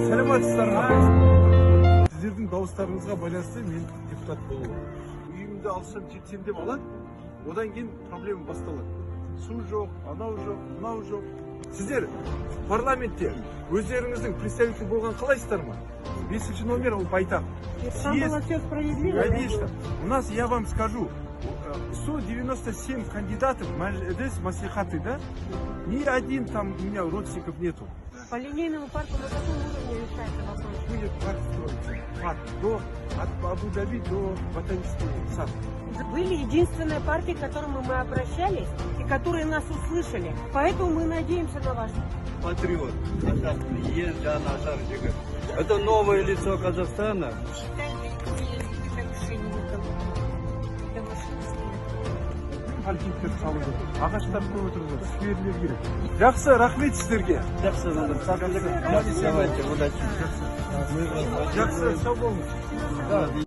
Саламатсыздар ма? Сіздердің дауыстарыңызға байланысты мен депутат болуым. Үйімді алсам, жетсем деп алады, одан кейін проблема басталады. Су жоқ, анау жоқ, мынау жоқ. Сіздер парламентте өздеріңіздің представитель болған қалайсыздар ма? 5-ші номер ол байтақ. Там было все справедливо. Конечно. У нас, я вам скажу, 197 кандидатов в Мажилис Маслихаты, да? Ни один там у меня родственников нету. По линейному парку на каком уровне решается вопрос? Будет парк строиться. Парк от Абу-Даби до Ботанического сада. Были единственная партия, к которому мы обращались и которые нас услышали. Поэтому мы надеемся на вас. Патриот. Это новое лицо Казахстана. Паркингтер салуды. Ағаштар көп отырды. Жіберілер керек. Жақсы, рахмет сіздерге. Жақсы, Давайте, удачи. Жақсы, сау болыңыз.